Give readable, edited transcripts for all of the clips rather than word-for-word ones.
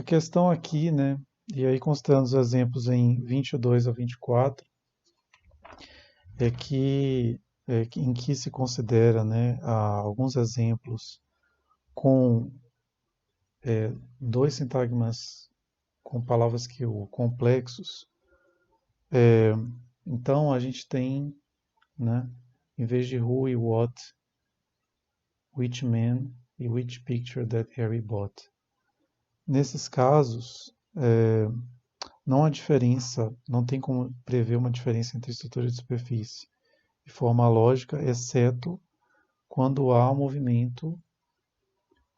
A questão aqui, né, e aí considerando os exemplos em 22 a 24, em que se considera, né, alguns exemplos com dois sintagmas com palavras que o complexos. Então a gente tem, né, em vez de who e what, which man e which picture that Harry bought. Nesses casos, não há diferença, não tem como prever uma diferença entre estrutura de superfície e forma lógica, exceto quando há um movimento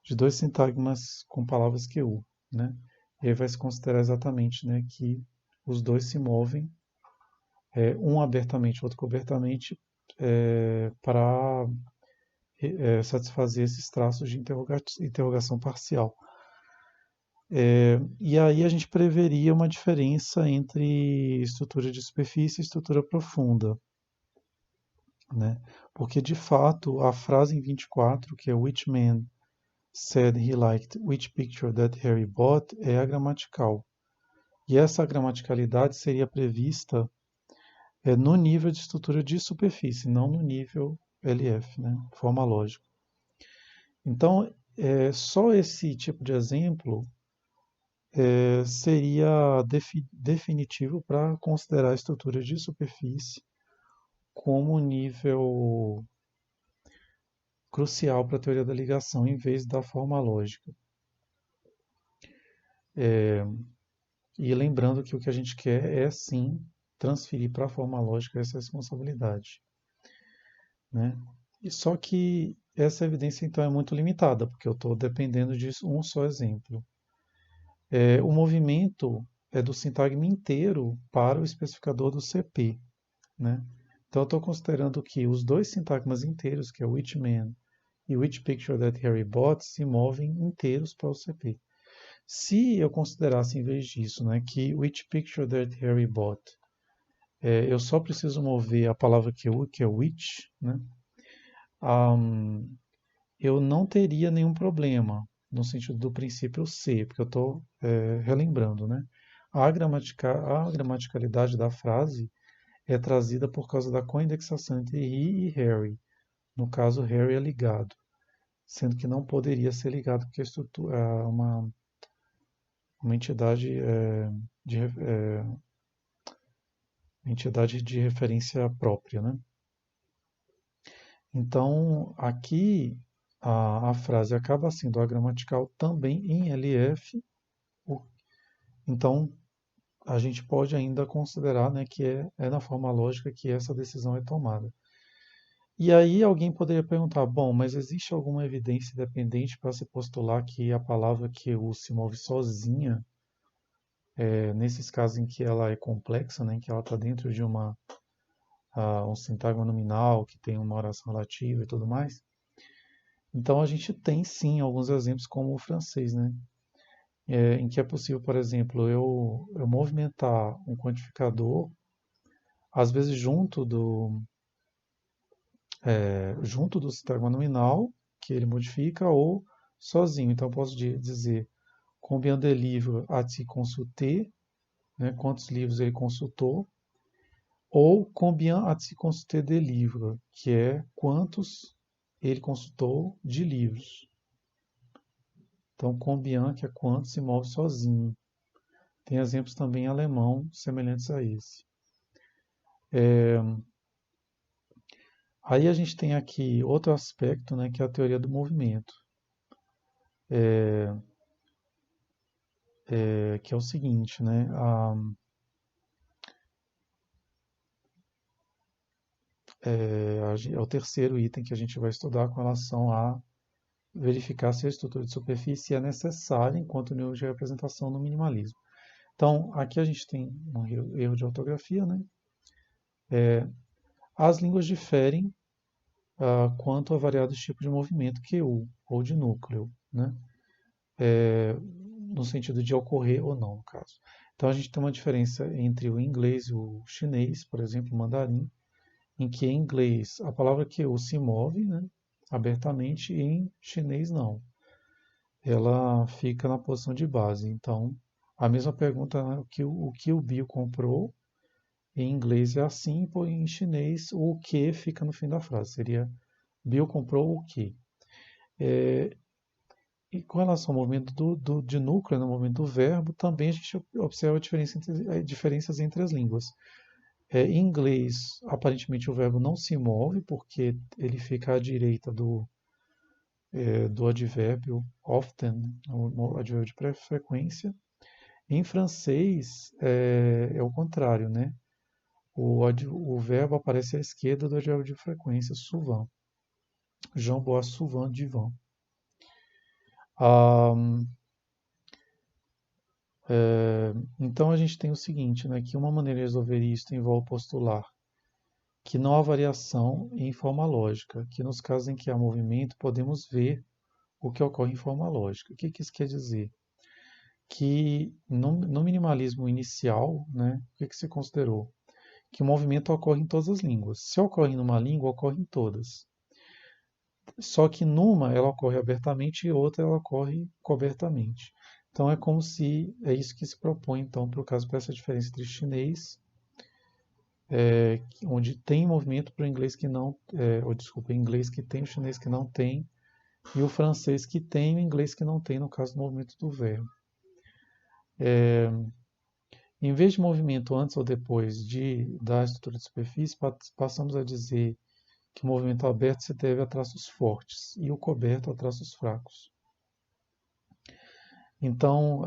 de dois sintagmas com palavras QU, né? E aí vai se considerar exatamente, né, que os dois se movem, um abertamente, outro cobertamente, para satisfazer esses traços de interrogação parcial. E aí a gente preveria uma diferença entre estrutura de superfície e estrutura profunda, né? Porque de fato a frase em 24, que é which man said he liked which picture that Harry bought, é a gramatical. E essa gramaticalidade seria prevista no nível de estrutura de superfície, não no nível LF, né? Forma lógica. Então, só esse tipo de exemplo seria definitivo para considerar a estrutura de superfície como nível crucial para a teoria da ligação, em vez da forma lógica. E lembrando que o que a gente quer é, sim, transferir para a forma lógica essa responsabilidade, né? E só que essa evidência, então, é muito limitada, porque eu estou dependendo de um só exemplo. O movimento é do sintagma inteiro para o especificador do CP, né? Então, eu estou considerando que os dois sintagmas inteiros, que é which man e which picture that Harry bought, se movem inteiros para o CP. Se eu considerasse, em vez disso, né, que which picture that Harry bought, eu só preciso mover a palavra que é which, né, eu não teria nenhum problema, no sentido do princípio C, porque eu estou relembrando, né? A gramaticalidade da frase é trazida por causa da coindexação entre he e Harry. No caso, Harry é ligado, sendo que não poderia ser ligado porque é uma entidade, entidade de referência própria, né? Então, aqui a frase acaba sendo agramatical também em LF. Então, a gente pode ainda considerar, né, que é na forma lógica que essa decisão é tomada. E aí alguém poderia perguntar, bom, mas existe alguma evidência independente para se postular que a palavra QU se move sozinha, nesses casos em que ela é complexa, né, em que ela está dentro de um sintagma nominal, que tem uma oração relativa e tudo mais? Então a gente tem sim alguns exemplos como o francês, né? Em que é possível, por exemplo, eu movimentar um quantificador, às vezes junto do sintagma nominal, que ele modifica, ou sozinho. Então eu posso dizer combien de livres a-t-il consulté, né? Quantos livros ele consultou, ou combien a-t-il consulté de livres, que é quantos ele consultou de livros. Então, combien, que é quanto, se move sozinho. Tem exemplos também em alemão semelhantes a esse. Aí a gente tem aqui outro aspecto, né, que é a teoria do movimento, que é o seguinte, né, é o terceiro item que a gente vai estudar com relação a verificar se a estrutura de superfície é necessária enquanto nível de representação no minimalismo. Então, aqui a gente tem um erro de ortografia, né? As línguas diferem quanto a variados tipos de movimento QU, ou de núcleo, né? No sentido de ocorrer ou não, no caso. Então a gente tem uma diferença entre o inglês e o chinês, por exemplo, o mandarim, em que em inglês a palavra QU se move, né, abertamente, e em chinês não. ela fica na posição de base. Então, a mesma pergunta, né, o que o Bill comprou, em inglês é assim, porém em chinês o que fica no fim da frase. Seria Bill comprou o que? E com relação ao movimento de núcleo, no movimento do verbo, também a gente observa diferenças entre as línguas. Em inglês, aparentemente o verbo não se move, porque ele fica à direita do advérbio often, o advérbio de frequência. Em francês, é o contrário, né? O verbo aparece à esquerda do advérbio de frequência, souvent. Jean boit souvent du vin. Ah, então a gente tem o seguinte, né, que uma maneira de resolver isso envolve postular que não há variação em forma lógica, que nos casos em que há movimento podemos ver o que ocorre em forma lógica. O que isso quer dizer? Que no minimalismo inicial, né, o que se considerou? Que o movimento ocorre em todas as línguas. Se ocorre numa língua, ocorre em todas. Só que numa ela ocorre abertamente e outra ela ocorre cobertamente. Então é como se é isso que se propõe então para o caso para essa diferença entre chinês, onde tem movimento para o inglês que não, ou desculpa, inglês que tem, o chinês que não tem, e o francês que tem, o inglês que não tem no caso do movimento do verbo. Em vez de movimento antes ou depois da estrutura de superfície, passamos a dizer que o movimento aberto se deve a traços fortes e o coberto a traços fracos. Então,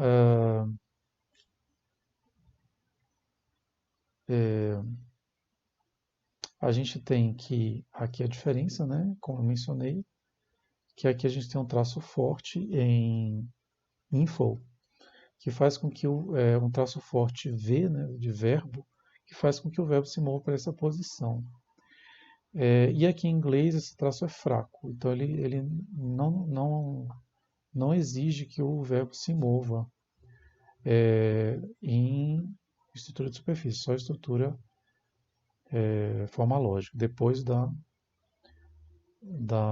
a gente tem que aqui a diferença, né, como eu mencionei, que aqui a gente tem um traço forte em info, que faz com que um traço forte V, né, de verbo, que faz com que o verbo se mova para essa posição. E aqui em inglês esse traço é fraco, então ele não exige que o verbo se mova em estrutura de superfície, só estrutura forma lógica, depois da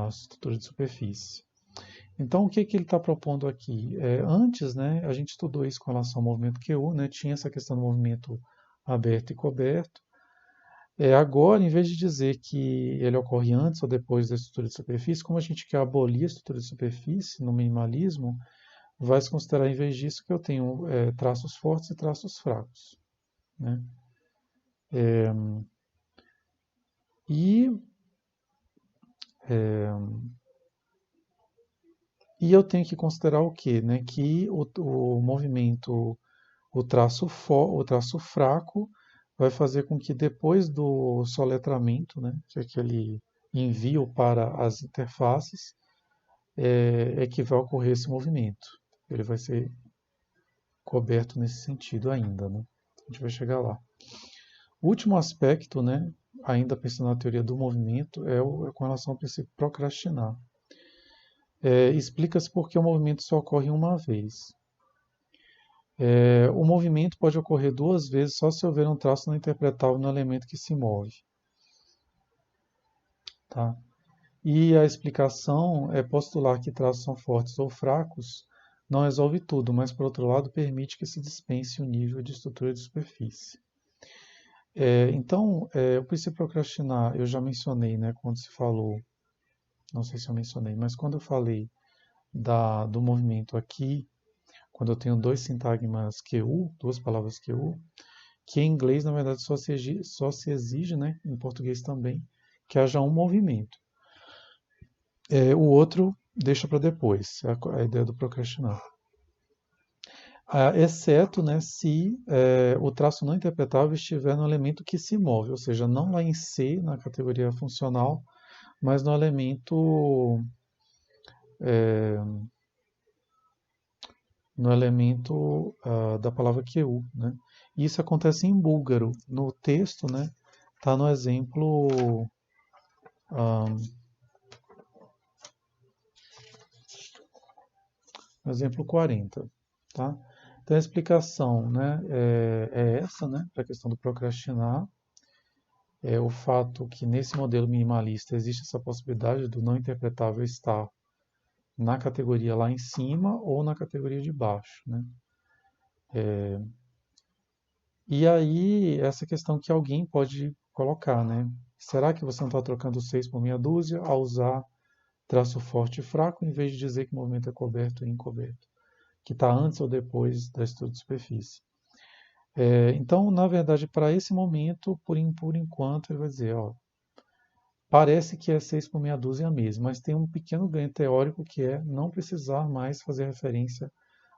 estrutura de superfície. Então, o que ele está propondo aqui? Antes, né, a gente estudou isso com relação ao movimento QU, né, tinha essa questão do movimento aberto e coberto. Agora, em vez de dizer que ele ocorre antes ou depois da estrutura de superfície, como a gente quer abolir a estrutura de superfície no minimalismo, vai se considerar, em vez disso, que eu tenho traços fortes e traços fracos. Né? E, e eu tenho que considerar o quê? Né? Que o movimento, o traço fraco, vai fazer com que depois do soletramento, né, que é aquele envio para as interfaces, que vai ocorrer esse movimento. Ele vai ser coberto nesse sentido ainda, né? A gente vai chegar lá. O último aspecto, né, ainda pensando na teoria do movimento, com relação ao princípio procrastinar. Explica-se por que o movimento só ocorre uma vez. O movimento pode ocorrer duas vezes só se houver um traço não interpretável no elemento que se move. Tá? E a explicação é postular que traços são fortes ou fracos não resolve tudo, mas por outro lado permite que se dispense o nível de estrutura de superfície. Então, o princípio procrastinar, eu já mencionei, né, quando se falou, não sei se eu mencionei, mas quando eu falei do movimento aqui, quando eu tenho dois sintagmas QU, duas palavras QU, que em inglês, na verdade, só se exige, né, em português também, que haja um movimento. O outro deixa para depois, a ideia do procrastinar. Exceto, né, se o traço não interpretável estiver no elemento que se move, ou seja, não lá em C, na categoria funcional, mas no elemento da palavra QU, né? E isso acontece em búlgaro. No texto, né, está no exemplo exemplo 40, tá? Então a explicação, né, é essa, né, para a questão do procrastinar, é o fato que nesse modelo minimalista existe essa possibilidade do não interpretável estar na categoria lá em cima ou na categoria de baixo, né? E aí, essa questão que alguém pode colocar, né? Será que você não está trocando 6 por meia dúzia ao usar traço forte e fraco, em vez de dizer que o movimento é coberto e encoberto, que está antes ou depois da estrutura de superfície? Então, na verdade, para esse momento, por enquanto, ele vai dizer, ó, parece que é 6 por meia dúzia mesmo, mas tem um pequeno ganho teórico que é não precisar mais fazer referência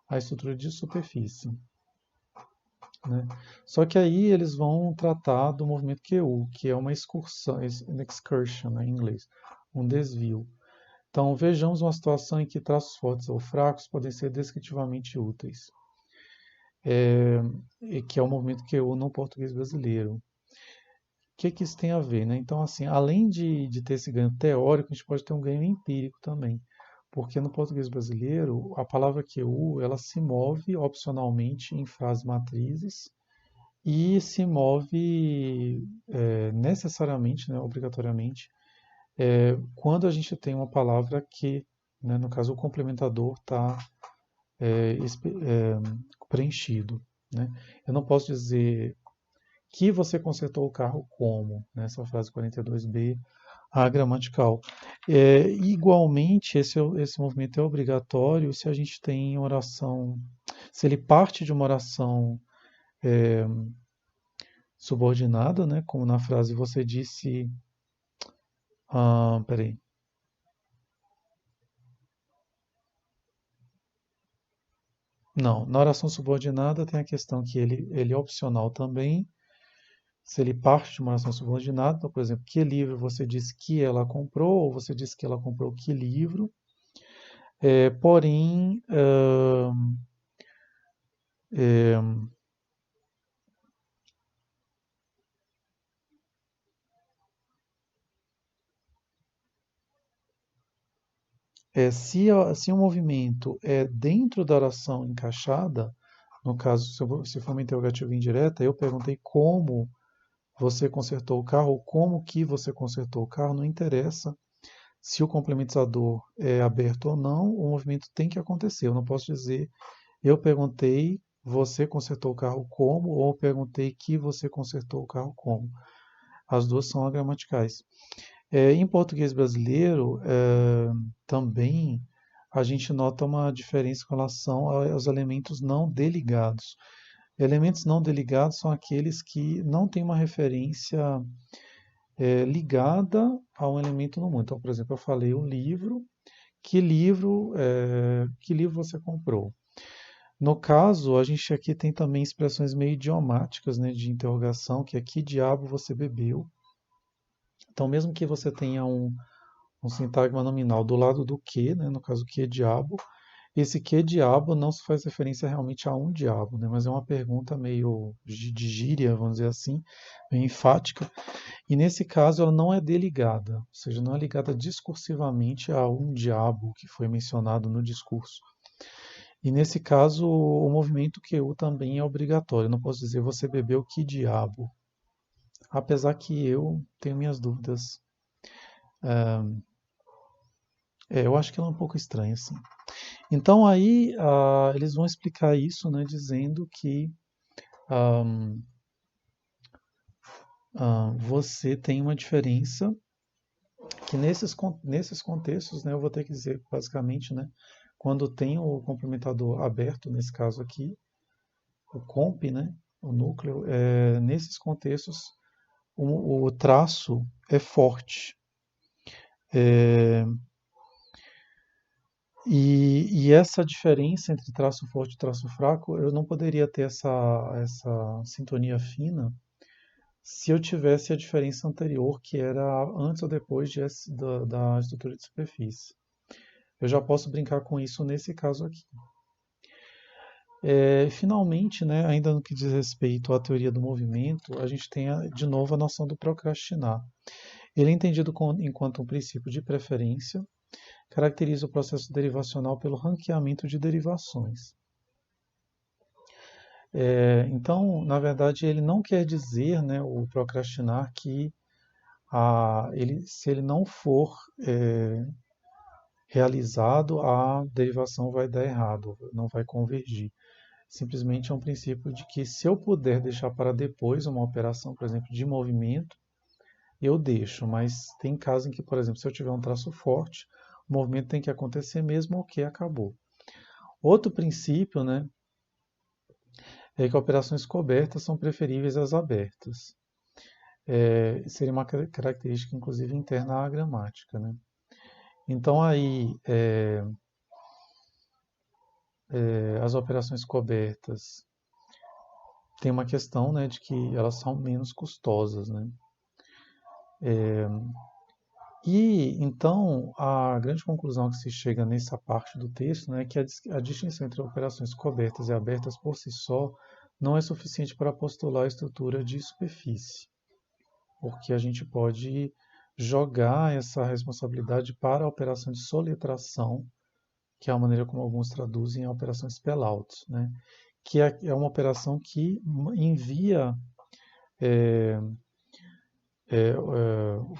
à estrutura de superfície, né? Só que aí eles vão tratar do movimento QU, que é uma excursão, an excursion, né, em inglês, um desvio. Então vejamos uma situação em que traços fortes ou fracos podem ser descritivamente úteis, e que é o movimento QU no português brasileiro. O que isso tem a ver, né? Então, assim, além de ter esse ganho teórico, a gente pode ter um ganho empírico também. Porque no português brasileiro, a palavra QU, ela se move opcionalmente em frases matrizes e se move necessariamente, né, obrigatoriamente, quando a gente tem uma palavra que, né, no caso o complementador está preenchido. Né? Eu não posso dizer que você consertou o carro como, nessa frase 42b, a gramatical. Igualmente, esse movimento é obrigatório se a gente tem oração, se ele parte de uma oração subordinada, né? Como na frase você disse. Peraí. Não, na oração subordinada tem a questão que ele é opcional também. Se ele parte de uma oração subordinada, então, por exemplo, que livro você disse que ela comprou, ou você disse que ela comprou que livro. Porém, é, se o movimento é dentro da oração encaixada, no caso, se for uma interrogativa indireta, eu perguntei como você consertou o carro, ou como que você consertou o carro, não interessa se o complementador é aberto ou não, o movimento tem que acontecer. Eu não posso dizer, eu perguntei, você consertou o carro como, ou eu perguntei que você consertou o carro como. As duas são agramaticais. Em português brasileiro, também a gente nota uma diferença com relação aos elementos não deligados. Elementos não deligados são aqueles que não têm uma referência ligada a um elemento no mundo. Então, por exemplo, eu falei o livro, que livro você comprou? No caso, a gente aqui tem também expressões meio idiomáticas, né, de interrogação, que é que diabo você bebeu? Então, mesmo que você tenha um sintagma nominal do lado do que, né, no caso que diabo, esse que diabo não se faz referência realmente a um diabo, né, mas é uma pergunta meio de gíria, vamos dizer assim, meio enfática, e nesse caso ela não é deligada, ou seja, não é ligada discursivamente a um diabo que foi mencionado no discurso. E nesse caso, o movimento QU também é obrigatório. Eu não posso dizer você bebeu que diabo, apesar que eu tenho minhas dúvidas. Eu acho que ela é um pouco estranha, assim. Então aí eles vão explicar isso, né, dizendo que você tem uma diferença que nesses contextos, né, eu vou ter que dizer basicamente, né, quando tem o complementador aberto, nesse caso aqui, o comp, né, o núcleo, nesses contextos o traço é forte. É, e essa diferença entre traço forte e traço fraco, eu não poderia ter essa sintonia fina se eu tivesse a diferença anterior, que era antes ou depois da estrutura de superfície. Eu já posso brincar com isso nesse caso aqui. Finalmente, né, ainda no que diz respeito à teoria do movimento, a gente tem de novo a noção do procrastinar. Ele é entendido enquanto um princípio de preferência, caracteriza o processo derivacional pelo ranqueamento de derivações. Então, na verdade, ele não quer dizer, né, o procrastinar, que se ele não for realizado, a derivação vai dar errado, não vai convergir. Simplesmente é um princípio de que se eu puder deixar para depois uma operação, por exemplo, de movimento, eu deixo, mas tem casos em que, por exemplo, se eu tiver um traço forte, o movimento tem que acontecer mesmo ok, acabou. Outro princípio, né, é que operações cobertas são preferíveis às abertas. Seria uma característica, inclusive, interna à gramática, né? Então, aí, as operações cobertas tem uma questão, né, de que elas são menos custosas, né? E então a grande conclusão que se chega nessa parte do texto, né, é que a distinção entre operações cobertas e abertas por si só não é suficiente para postular a estrutura de superfície, porque a gente pode jogar essa responsabilidade para a operação de soletração, que é a maneira como alguns traduzem a operação spellout, né, que é uma operação que envia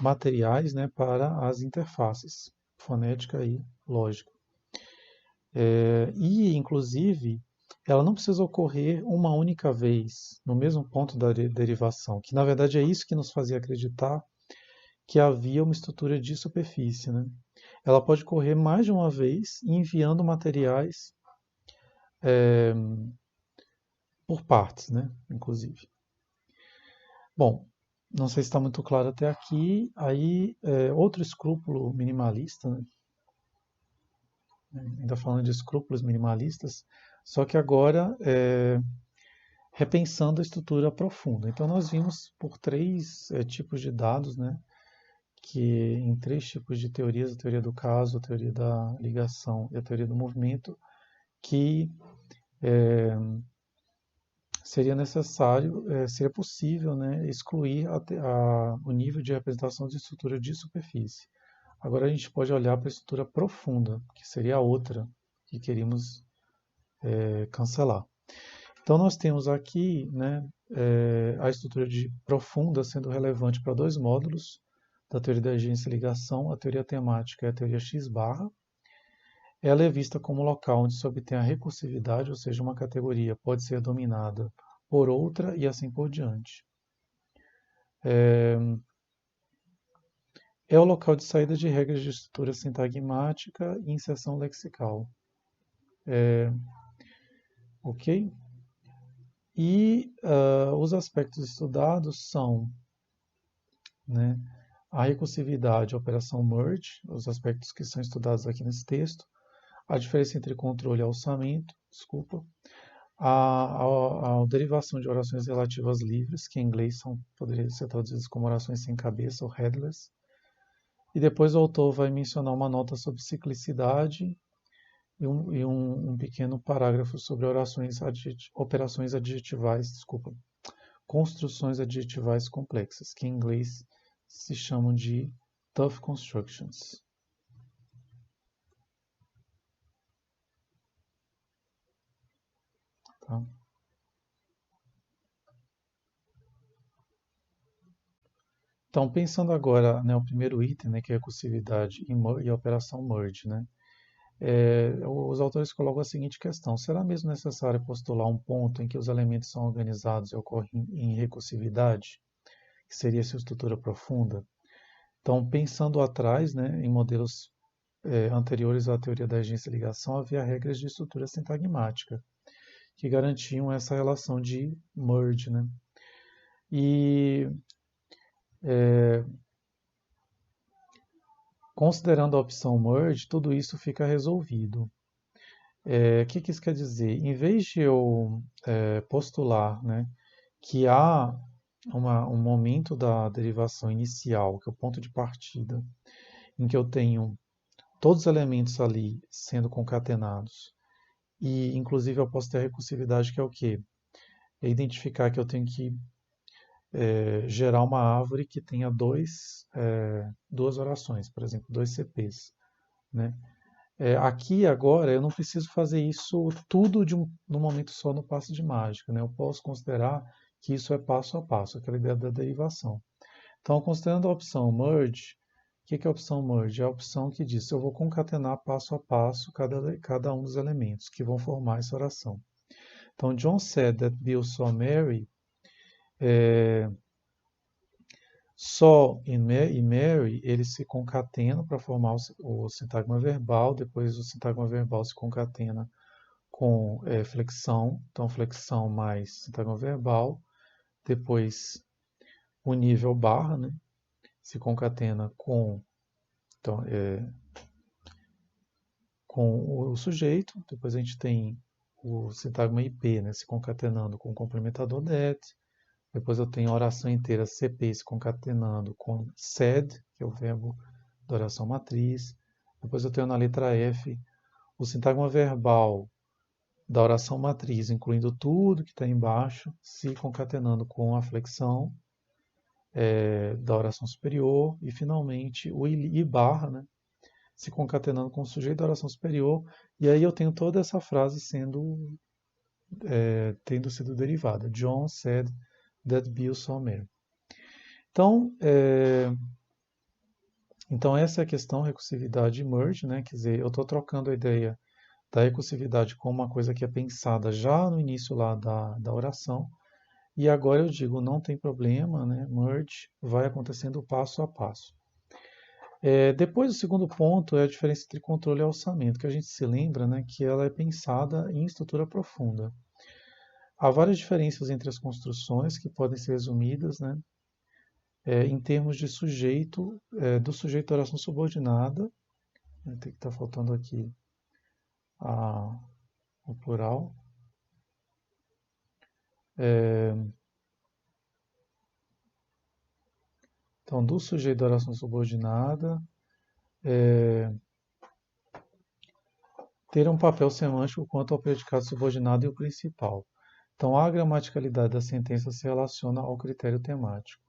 materiais, né, para as interfaces, fonética e lógica. E, inclusive, ela não precisa ocorrer uma única vez, no mesmo ponto da derivação, que na verdade é isso que nos fazia acreditar que havia uma estrutura de superfície, né? Ela pode ocorrer mais de uma vez, enviando materiais por partes, né? Inclusive. Bom, não sei se está muito claro até aqui. Aí, outro escrúpulo minimalista, né? Ainda falando de escrúpulos minimalistas, só que agora repensando a estrutura profunda. Então, nós vimos por três tipos de dados, né? Que em três tipos de teorias, a teoria do caso, a teoria da ligação e a teoria do movimento, que seria necessário, seria possível, né, excluir o nível de representação de estrutura de superfície. Agora a gente pode olhar para a estrutura profunda, que seria a outra que queríamos cancelar. Então nós temos aqui, né, a estrutura de profunda sendo relevante para dois módulos da teoria da agência e ligação, a teoria temática e a teoria X-barra. Ela é vista como local onde se obtém a recursividade, ou seja, uma categoria pode ser dominada por outra e assim por diante. É o local de saída de regras de estrutura sintagmática e inserção lexical. Ok? E os aspectos estudados são, né, a recursividade, a operação merge, os aspectos que são estudados aqui nesse texto, a diferença entre controle e alçamento, desculpa, a derivação de orações relativas livres, que em inglês poderiam ser traduzidas como orações sem cabeça ou headless. E depois o autor vai mencionar uma nota sobre ciclicidade e um pequeno parágrafo sobre operações adjetivais, desculpa, construções adjetivais complexas, que em inglês se chamam de tough constructions. Tá? Então, pensando agora, né, o primeiro item, né, que é a recursividade e a operação merge, né, os autores colocam a seguinte questão: será mesmo necessário postular um ponto em que os elementos são organizados e ocorrem em recursividade, que seria essa estrutura profunda? Então, pensando atrás, né, em modelos anteriores à teoria da agência e ligação, havia regras de estrutura sintagmática que garantiam essa relação de merge, né? E considerando a opção merge, tudo isso fica resolvido. O que isso quer dizer? Em vez de eu postular, né, que há um momento da derivação inicial, que é o ponto de partida, em que eu tenho todos os elementos ali sendo concatenados, e inclusive eu posso ter a recursividade, que é o quê? É identificar que eu tenho que gerar uma árvore que tenha duas orações, por exemplo, dois CPs, né? Aqui agora eu não preciso fazer isso tudo num momento só no passo de mágica, né? Eu posso considerar que isso é passo a passo, aquela ideia da derivação. Então, considerando a opção merge, que é a opção merge? É a opção que diz se eu vou concatenar passo a passo cada um dos elementos que vão formar essa oração. Então, John said that Bill saw Mary. Saw e Mary, eles se concatenam para formar o sintagma verbal, depois o sintagma verbal se concatena com flexão, então flexão mais sintagma verbal, depois o nível barra, né, se concatena então, com o sujeito, depois a gente tem o sintagma IP, né, se concatenando com o complementador that, depois eu tenho a oração inteira CP se concatenando com said, que é o verbo da oração matriz. Depois eu tenho na letra F o sintagma verbal da oração matriz, incluindo tudo que está embaixo, se concatenando com a flexão da oração superior. E finalmente o I barra, né, se concatenando com o sujeito da oração superior. E aí eu tenho toda essa frase tendo sido derivada. John said that Bill saw Mary. Então essa é a questão recursividade merge, né? Quer dizer, eu estou trocando a ideia da recursividade com uma coisa que é pensada já no início lá da oração, e agora eu digo, não tem problema, né? Merge vai acontecendo passo a passo. Depois, o segundo ponto é a diferença entre controle e alçamento, que a gente se lembra, né, que ela é pensada em estrutura profunda. Há várias diferenças entre as construções que podem ser resumidas, né, em termos de sujeito, do sujeito da oração subordinada, né, tem que estar faltando aqui o plural. Então, do sujeito da oração subordinada, ter um papel semântico quanto ao predicado subordinado e o principal. Então, a gramaticalidade da sentença se relaciona ao critério temático.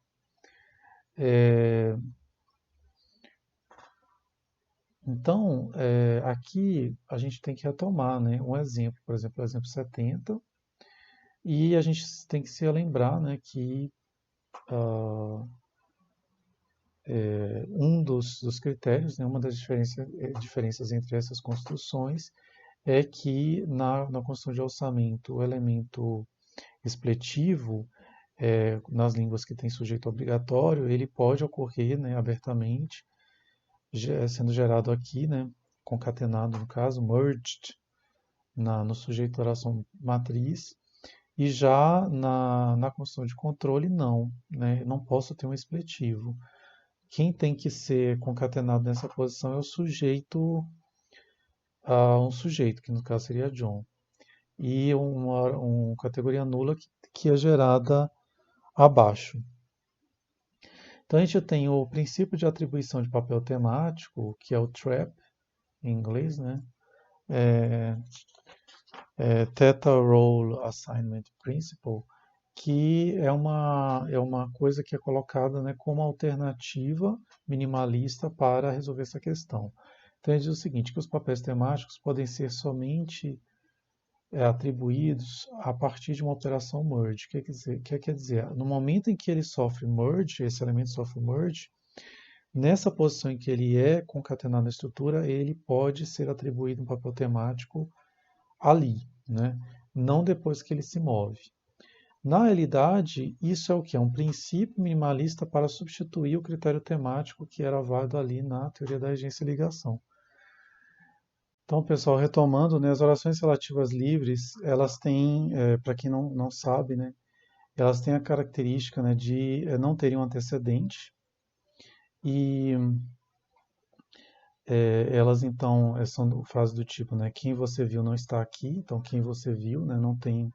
Então, aqui a gente tem que retomar, né, um exemplo, por exemplo, o exemplo 70, e a gente tem que se lembrar, né, que um dos critérios, né, uma das diferenças entre essas construções é que na construção de alçamento, o elemento expletivo, nas línguas que tem sujeito obrigatório, ele pode ocorrer, né, abertamente, sendo gerado aqui, né, concatenado no caso, merged, no sujeito da oração matriz, e já na construção de controle, não, né, não posso ter um expletivo. Quem tem que ser concatenado nessa posição é o sujeito, um sujeito, que no caso seria John, e uma categoria nula que é gerada abaixo. Então a gente tem o princípio de atribuição de papel temático, que é o TRAP, em inglês, né? Theta Role Assignment Principle, que é uma coisa que é colocada, né, como alternativa minimalista para resolver essa questão. Então ele diz o seguinte, que os papéis temáticos podem ser somente atribuídos a partir de uma operação merge. O que quer dizer? No momento em que ele sofre merge, esse elemento sofre merge, nessa posição em que ele é concatenado na estrutura, ele pode ser atribuído um papel temático ali, né? Não depois que ele se move. Na realidade, isso é o que? É um princípio minimalista para substituir o critério temático que era válido ali na teoria da regência e ligação. Então, pessoal, retomando, né, as orações relativas livres, elas têm, para quem não sabe, né, elas têm a característica, né, de não terem um antecedente e elas então são frases do tipo, né, quem você viu não está aqui, então quem você viu, né, não tem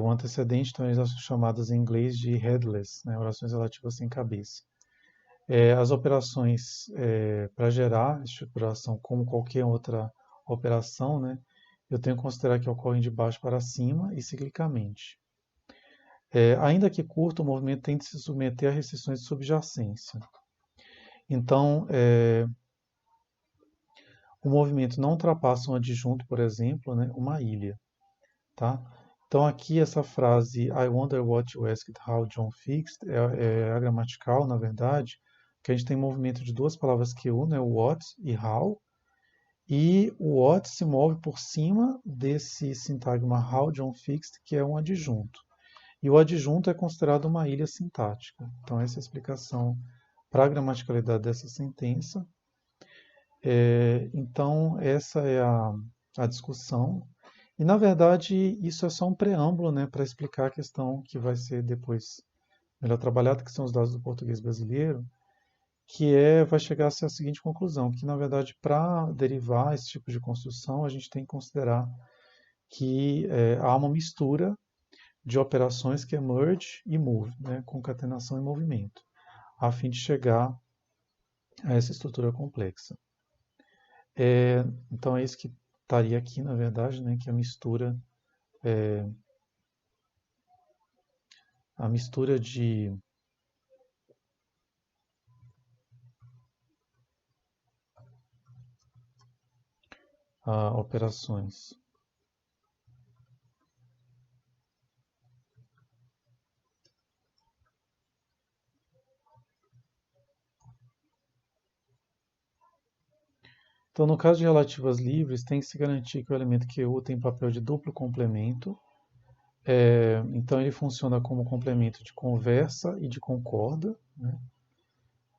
o antecedente, então elas são chamadas em inglês de headless, né, orações relativas sem cabeça. As operações para gerar estruturação, como qualquer outra operação, né, eu tenho que considerar que ocorrem de baixo para cima e ciclicamente. Ainda que curto, o movimento tem de se submeter a restrições de subjacência. Então, o movimento não ultrapassa um adjunto, por exemplo, né, uma ilha. Tá? Então, aqui essa frase I wonder what you asked how John fixed é gramatical, na verdade, que a gente tem movimento de duas palavras QU, né, what e how, e o what se move por cima desse sintagma how John fixed, que é um adjunto. E o adjunto é considerado uma ilha sintática. Então, essa é a explicação para a gramaticalidade dessa sentença. Então, essa é a discussão. E, na verdade, isso é só um preâmbulo, né, para explicar a questão que vai ser depois melhor trabalhada, que são os dados do português brasileiro, vai chegar a ser a seguinte conclusão, que, na verdade, para derivar esse tipo de construção, a gente tem que considerar que há uma mistura de operações que é merge e move, né, concatenação e movimento, a fim de chegar a essa estrutura complexa. Então é isso que estaria aqui, na verdade, né, que a mistura de operações. Então, no caso de relativas livres, tem que se garantir que o elemento QU tem papel de duplo complemento. Então, ele funciona como complemento de conversa e de concorda, né?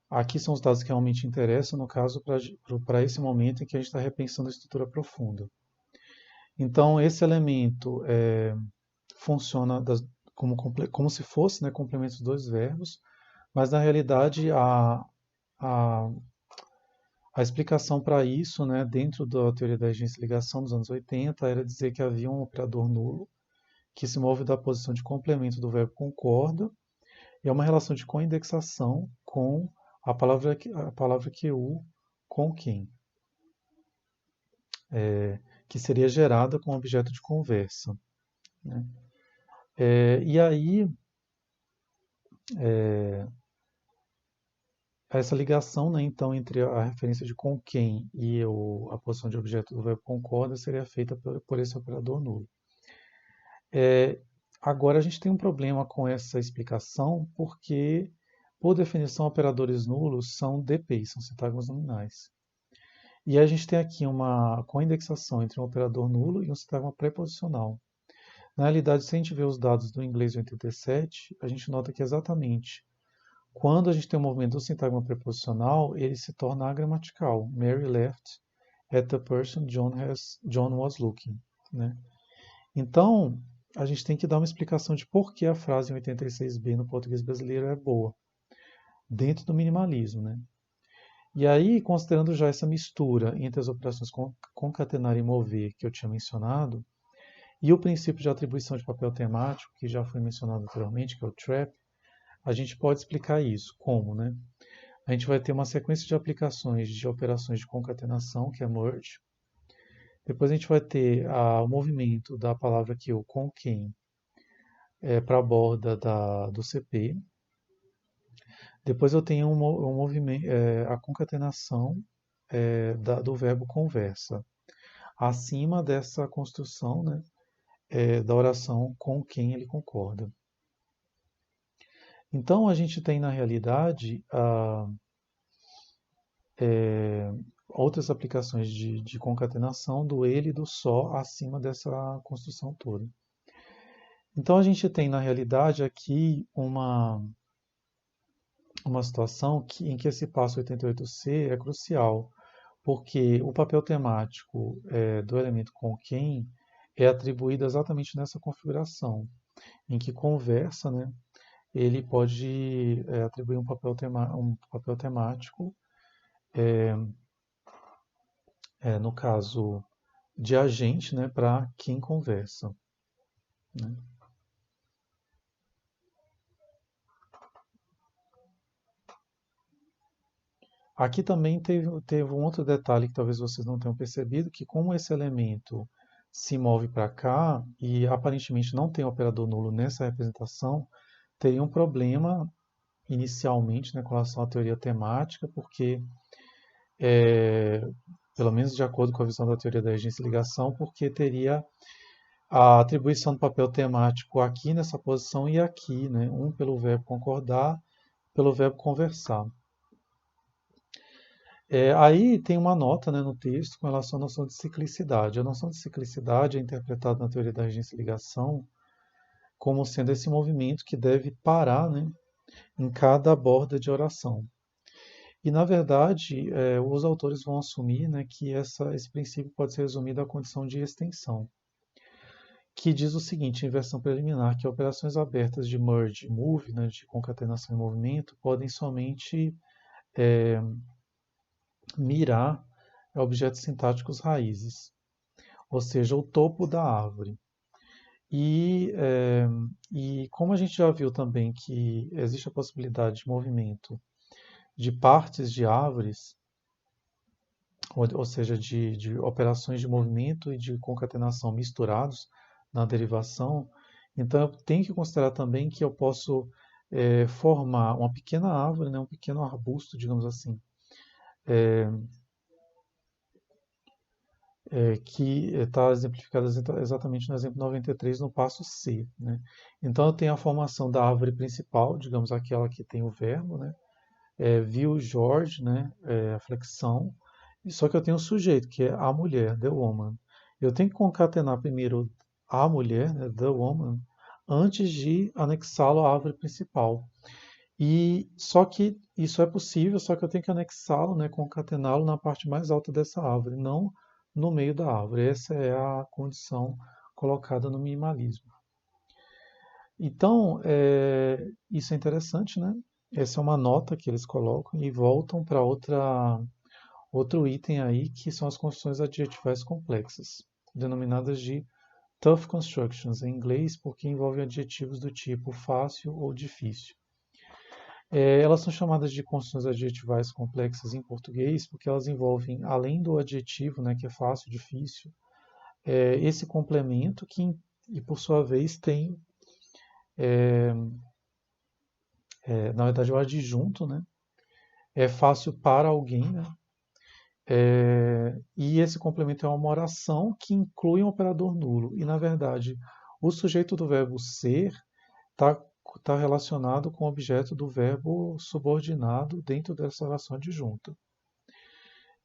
Aqui são os dados que realmente interessam, no caso, para esse momento em que a gente está repensando a estrutura profunda. Então, esse elemento funciona como se fosse, né, complemento dos dois verbos, mas na realidade a, a explicação para isso, né, dentro da teoria da agência e ligação dos anos 80, era dizer que havia um operador nulo que se move da posição de complemento do verbo concorda e é uma relação de coindexação com a palavra QU com quem, que seria gerada com objeto de conversa, né? E aí, essa ligação, né, então, entre a referência de com quem e a posição de objeto do verbo concorda seria feita por esse operador nulo. Agora, a gente tem um problema com essa explicação, porque, por definição, operadores nulos são DPs, são sintagmas nominais. E a gente tem aqui uma coindexação entre um operador nulo e um sintagma preposicional. Na realidade, se a gente vê os dados do inglês 87, a gente nota que exatamente quando a gente tem um movimento do sintagma preposicional, ele se torna agramatical. Mary left at the person John was looking, né? Então, a gente tem que dar uma explicação de por que a frase em 86b no português brasileiro é boa, dentro do minimalismo, né? E aí, considerando já essa mistura entre as operações concatenar e mover que eu tinha mencionado, e o princípio de atribuição de papel temático, que já foi mencionado anteriormente, que é o trap, a gente pode explicar isso. Como, né? A gente vai ter uma sequência de aplicações de operações de concatenação, que é merge. Depois a gente vai ter o movimento da palavra que o com quem para a borda do CP. Depois eu tenho um movimento, a concatenação do verbo conversa, acima dessa construção, né, da oração com quem ele concorda. Então a gente tem na realidade outras aplicações de concatenação do ele e do só acima dessa construção toda. Então a gente tem na realidade aqui uma situação em que esse passo 88C é crucial, porque o papel temático do elemento com quem é atribuído exatamente nessa configuração, em que conversa, né, ele pode atribuir um papel temático, no caso de agente, né, para quem conversa, né? Aqui também teve um outro detalhe que talvez vocês não tenham percebido, que como esse elemento se move para cá e aparentemente não tem operador nulo nessa representação, teria um problema inicialmente, né, com relação à teoria temática, porque, pelo menos de acordo com a visão da teoria da agência e ligação, porque teria a atribuição do papel temático aqui nessa posição e aqui, né, um pelo verbo concordar, pelo verbo conversar. Aí tem uma nota, né, no texto com relação à noção de ciclicidade. A noção de ciclicidade é interpretada na teoria da regência e ligação como sendo esse movimento que deve parar, né, em cada borda de oração. E, na verdade, os autores vão assumir, né, que esse princípio pode ser resumido à condição de extensão, que diz o seguinte, em versão preliminar, que operações abertas de merge e move, né, de concatenação e movimento, podem somente mirar objetos sintáticos raízes, ou seja, o topo da árvore. E como a gente já viu também que existe a possibilidade de movimento de partes de árvores, ou seja, de operações de movimento e de concatenação misturados na derivação, então eu tenho que considerar também que eu posso formar uma pequena árvore, né, um pequeno arbusto, digamos assim, que está exemplificado exatamente no exemplo 93, no passo C. Né? Então eu tenho a formação da árvore principal, digamos aquela que tem o verbo, né? Viu Jorge, né? A flexão, só que eu tenho o sujeito, que é a mulher, the woman. Eu tenho que concatenar primeiro a mulher, né? The woman, antes de anexá-lo à árvore principal. E só que isso é possível, só que eu tenho que anexá-lo, né, concatená-lo na parte mais alta dessa árvore, não no meio da árvore. Essa é a condição colocada no minimalismo. Então, isso é interessante, né? Essa é uma nota que eles colocam e voltam para outro item aí, que são as construções adjetivais complexas, denominadas de tough constructions em inglês, porque envolvem adjetivos do tipo fácil ou difícil. Elas são chamadas de construções adjetivais complexas em português porque elas envolvem, além do adjetivo, né, que é fácil, difícil, esse complemento e por sua vez, tem, na verdade, o adjunto, né, é fácil para alguém, né, e esse complemento é uma oração que inclui um operador nulo. E, na verdade, o sujeito do verbo ser está relacionado com o objeto do verbo subordinado dentro dessa oração adjunta.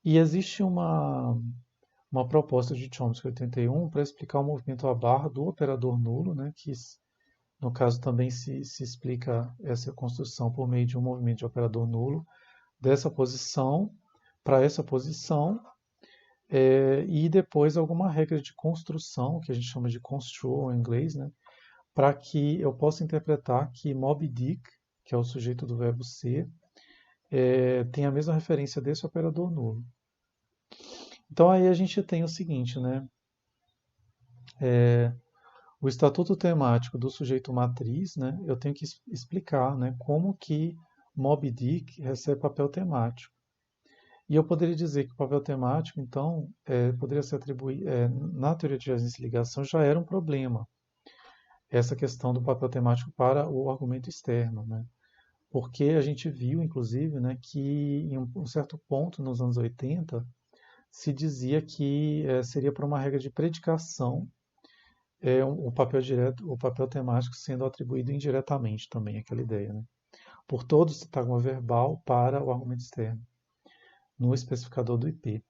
E existe uma proposta de Chomsky 81 para explicar o movimento à barra do operador nulo, né, que no caso também se explica essa construção por meio de um movimento de operador nulo, dessa posição para essa posição, e depois alguma regra de construção, que a gente chama de construal em inglês, né, para que eu possa interpretar que Moby Dick, que é o sujeito do verbo ser, tem a mesma referência desse operador nulo. Então aí a gente tem o seguinte, né? O estatuto temático do sujeito matriz, né? Eu tenho que explicar, né? Como que Moby Dick recebe papel temático. E eu poderia dizer que o papel temático, então, poderia ser atribuído, na teoria de agência e ligação já era um problema, essa questão do papel temático para o argumento externo, né? Porque a gente viu, inclusive, né, que em um certo ponto, nos anos 80, se dizia que seria por uma regra de predicação o papel direto, o papel temático sendo atribuído indiretamente também, aquela ideia, né? Por todo o sintagma verbal para o argumento externo, no especificador do IP.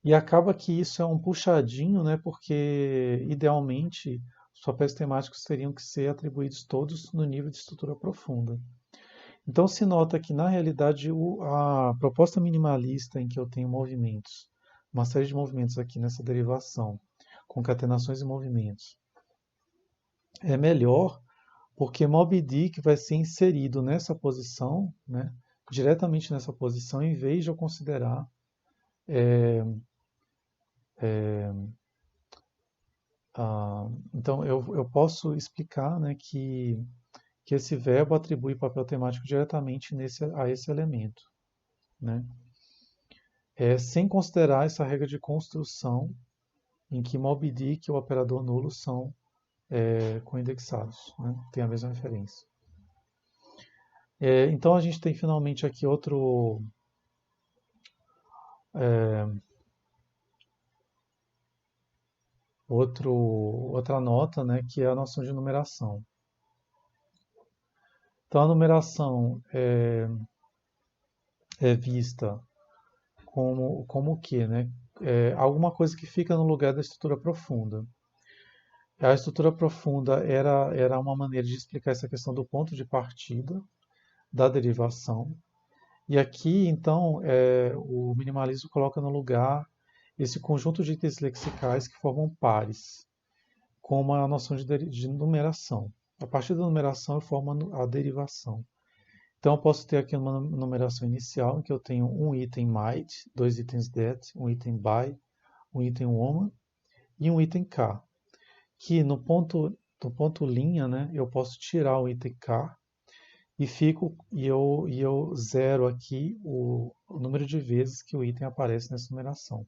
E acaba que isso é um puxadinho, né? Porque idealmente os papéis temáticos teriam que ser atribuídos todos no nível de estrutura profunda. Então se nota que na realidade a proposta minimalista em que eu tenho movimentos, uma série de movimentos aqui nessa derivação, concatenações e movimentos, é melhor porque Moby Dick vai ser inserido nessa posição, né, diretamente nessa posição, em vez de eu considerar. Então, eu posso explicar, né, que esse verbo atribui papel temático diretamente a esse elemento, né, sem considerar essa regra de construção em que Moby Dick e o operador nulo são coindexados, né, tem a mesma referência. Então a gente tem finalmente aqui outra nota, né, que é a noção de numeração. Então a numeração é vista como o quê, né? Alguma coisa que fica no lugar da estrutura profunda. A estrutura profunda era uma maneira de explicar essa questão do ponto de partida, da derivação. E aqui, então, o minimalismo coloca no lugar esse conjunto de itens lexicais que formam pares, com a noção de numeração. A partir da numeração eu formo a derivação. Então eu posso ter aqui uma numeração inicial, em que eu tenho um item might, dois itens that, um item by, um item woman e um item k. Que no ponto linha, né, eu posso tirar o item k e eu zero aqui o número de vezes que o item aparece nessa numeração.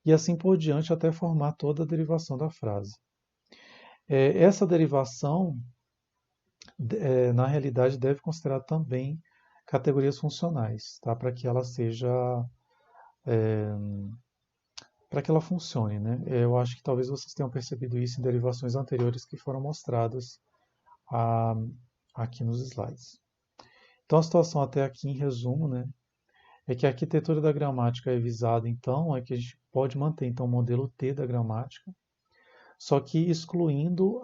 E assim por diante até formar toda a derivação da frase. Essa derivação, na realidade, deve considerar também categorias funcionais, tá? Para que ela seja, para que ela funcione, né? Eu acho que talvez vocês tenham percebido isso em derivações anteriores que foram mostradas ah, aqui nos slides. Então a situação até aqui, em resumo, né, é que a arquitetura da gramática é visada, então, é que a gente pode manter então o modelo T da gramática, só que excluindo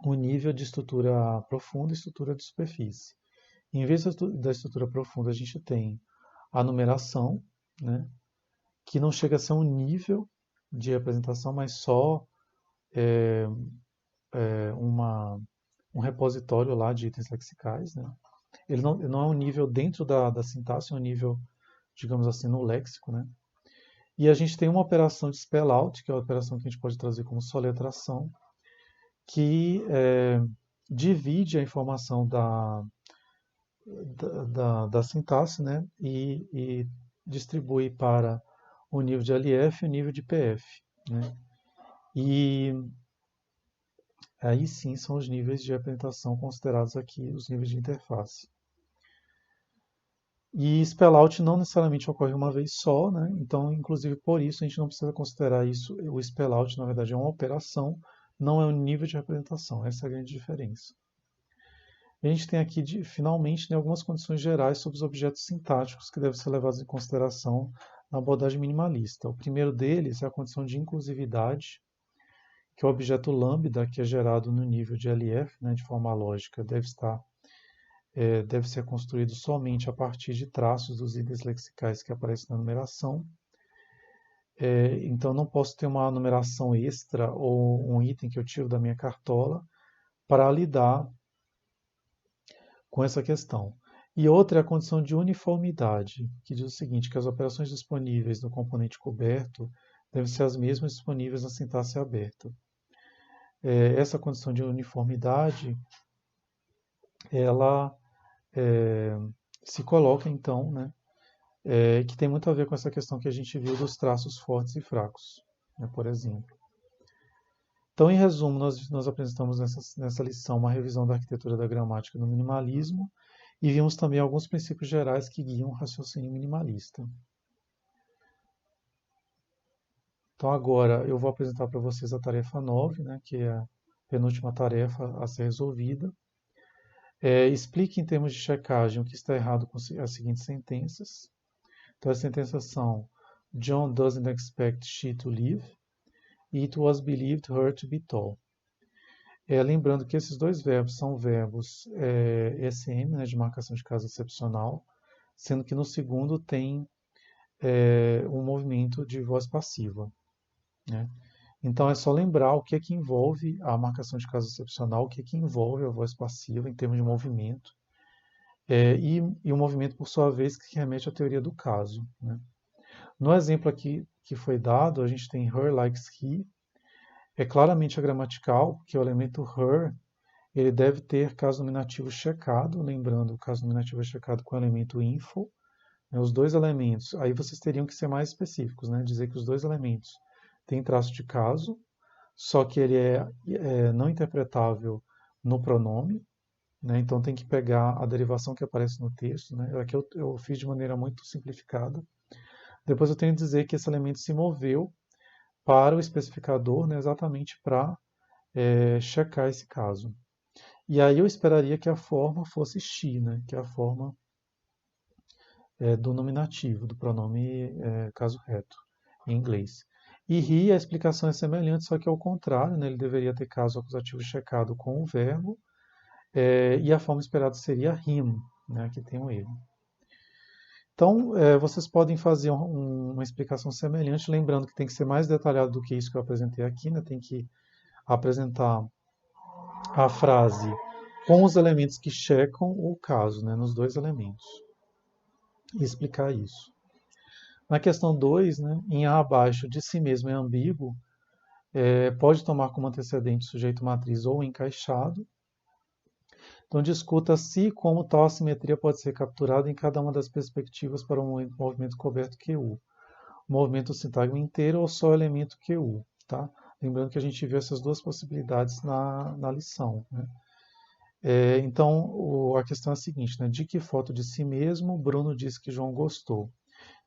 o nível de estrutura profunda e estrutura de superfície. Em vez da estrutura profunda, a gente tem a numeração, né, que não chega a ser um nível de representação, mas só um repositório lá de itens lexicais. Né. Ele não é um nível dentro da sintaxe, é um nível, digamos assim, no léxico. Né. E a gente tem uma operação de spell out, que é a operação que a gente pode trazer como soletração, que divide a informação da sintaxe, né, e distribui para o nível de LF e o nível de PF. Né. E aí sim são os níveis de representação considerados aqui, os níveis de interface. E spellout não necessariamente ocorre uma vez só, né? Então, inclusive por isso, a gente não precisa considerar isso. O spellout, na verdade, é uma operação, não é um nível de representação. Essa é a grande diferença. E a gente tem aqui, finalmente, né, algumas condições gerais sobre os objetos sintáticos que devem ser levados em consideração na abordagem minimalista. O primeiro deles é a condição de inclusividade, que o objeto lambda, que é gerado no nível de LF, né, de forma lógica, deve ser construído somente a partir de traços dos itens lexicais que aparecem na numeração. Então, não posso ter uma numeração extra ou um item que eu tiro da minha cartola para lidar com essa questão. E outra é a condição de uniformidade, que diz o seguinte, que as operações disponíveis no componente coberto devem ser as mesmas disponíveis na sintaxe aberta. Essa condição de uniformidade, ela se coloca então, né, que tem muito a ver com essa questão que a gente viu dos traços fortes e fracos, né, por exemplo. Então, em resumo, nós apresentamos nessa lição uma revisão da arquitetura da gramática no minimalismo e vimos também alguns princípios gerais que guiam o raciocínio minimalista. Então, agora eu vou apresentar para vocês a tarefa 9, né, que é a penúltima tarefa a ser resolvida. Explique em termos de checagem o que está errado com as seguintes sentenças. Então, as sentenças são: John doesn't expect she to leave. It was believed her to be tall. Lembrando que esses dois verbos são verbos SM, né, de marcação de caso excepcional, sendo que no segundo tem um movimento de voz passiva. Né? Então é só lembrar o que é que envolve a marcação de caso excepcional, o que é que envolve a voz passiva em termos de movimento, e o movimento, por sua vez, que remete à teoria do caso. Né? No exemplo aqui que foi dado, a gente tem her likes he, é claramente gramatical, porque o elemento her ele deve ter caso nominativo checado, lembrando, o caso nominativo é checado com o elemento info, né, os dois elementos, aí vocês teriam que ser mais específicos, né, dizer que os dois elementos têm traço de caso, só que ele é não interpretável no pronome, né, então tem que pegar a derivação que aparece no texto, né, aqui eu fiz de maneira muito simplificada. Depois eu tenho que dizer que esse elemento se moveu para o especificador, né, exatamente para checar esse caso. E aí eu esperaria que a forma fosse she, né, que é a forma do nominativo, do pronome caso reto, em inglês. E he, a explicação é semelhante, só que ao contrário, né? Ele deveria ter caso acusativo checado com o verbo, e a forma esperada seria him, né? Aqui tem um erro. Então, vocês podem fazer uma explicação semelhante, lembrando que tem que ser mais detalhado do que isso que eu apresentei aqui, né? Tem que apresentar a frase com os elementos que checam o caso, né? Nos dois elementos, e explicar isso. Na questão 2, né, em A abaixo, de si mesmo é ambíguo, pode tomar como antecedente sujeito matriz ou encaixado. Então discuta se e como tal assimetria pode ser capturada em cada uma das perspectivas para um movimento coberto QU. Movimento sintagma inteiro ou só elemento QU. Tá? Lembrando que a gente viu essas duas possibilidades na lição. Né? Então a questão é a seguinte, né? De que foto de si mesmo Bruno disse que João gostou?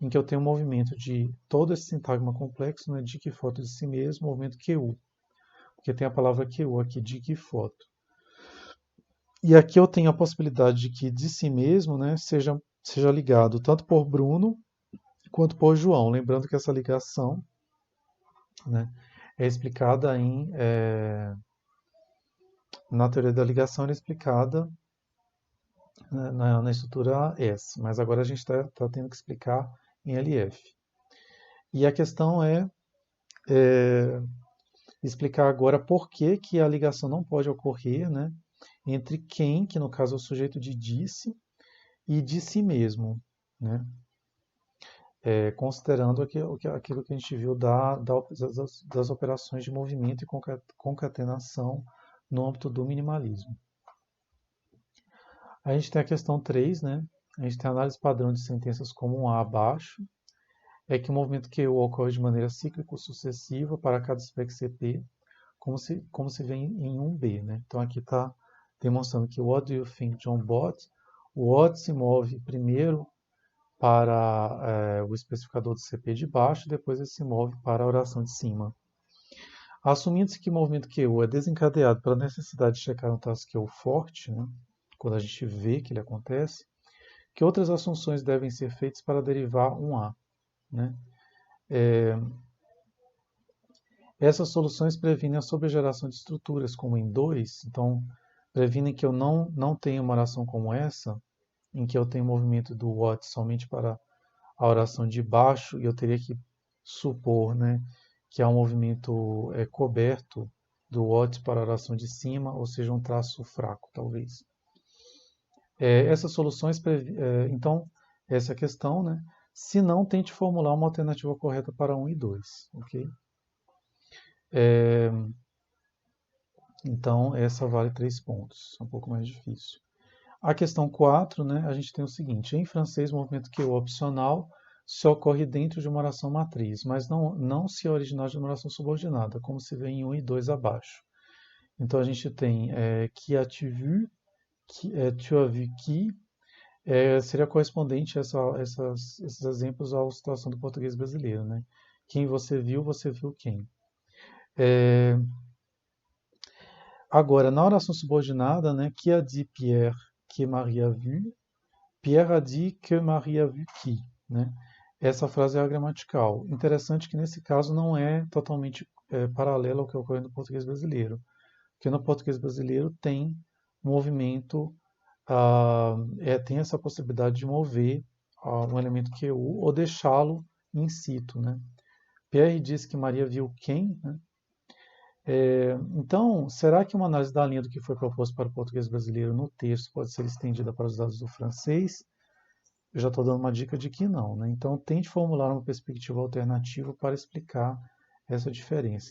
Em que eu tenho um movimento de todo esse sintagma complexo, né? De que foto de si mesmo, movimento QU. Porque tem a palavra QU aqui, de que foto. E aqui eu tenho a possibilidade de que de si mesmo, né, seja ligado tanto por Bruno quanto por João. Lembrando que essa ligação, né, é explicada na teoria da ligação, é explicada, né, na estrutura S, mas agora a gente está tendo que explicar em LF. E a questão é explicar agora por que a ligação não pode ocorrer, né, entre quem, que no caso é o sujeito de disse, e de si mesmo, né? Considerando aquilo que a gente viu das operações de movimento e concatenação no âmbito do minimalismo. A gente tem a questão 3, né? A gente tem a análise padrão de sentenças como um A abaixo, é que o movimento QU ocorre de maneira cíclico-sucessiva para cada spec CP, como se vê em 1B, né? Então aqui está demonstrando que what do you think John bought? O what se move primeiro para o especificador do CP de baixo, depois ele se move para a oração de cima. Assumindo-se que o movimento QU é desencadeado pela necessidade de checar um traço QU forte, né, quando a gente vê que ele acontece, que outras assunções devem ser feitas para derivar um A. Né? Essas soluções previnem a sobregeração de estruturas, como em 2, então previnem que eu não tenha uma oração como essa, em que eu tenho o movimento do what somente para a oração de baixo, e eu teria que supor, né, que há um movimento coberto do what para a oração de cima, ou seja, um traço fraco, talvez. Essas soluções, então, essa é a questão, né? Se não, tente formular uma alternativa correta para 1 e 2, ok? Então, essa vale 3 pontos, é um pouco mais difícil. A questão 4, né, a gente tem o seguinte, em francês, o movimento QU opcional se ocorre dentro de uma oração matriz, mas não se originar de uma oração subordinada, como se vê em 1 e 2 abaixo. Então a gente tem qui as-tu vu, tu as vu qui, seria correspondente a esses exemplos à situação do português brasileiro. Né? Quem você viu quem. Agora, na oração subordinada, né, qui a dit Pierre que Marie a vu, Pierre a dit que Marie a vu qui. Né? Essa frase é a gramatical. Interessante que nesse caso não é totalmente paralelo ao que ocorre no português brasileiro. Porque no português brasileiro tem movimento, tem essa possibilidade de mover um elemento QU ou deixá-lo in situ. Né? Pierre disse que Maria viu quem? Né? Então, será que uma análise da linha do que foi proposto para o português brasileiro no texto pode ser estendida para os dados do francês? Eu já estou dando uma dica de que não. Né? Então, tente formular uma perspectiva alternativa para explicar essa diferença.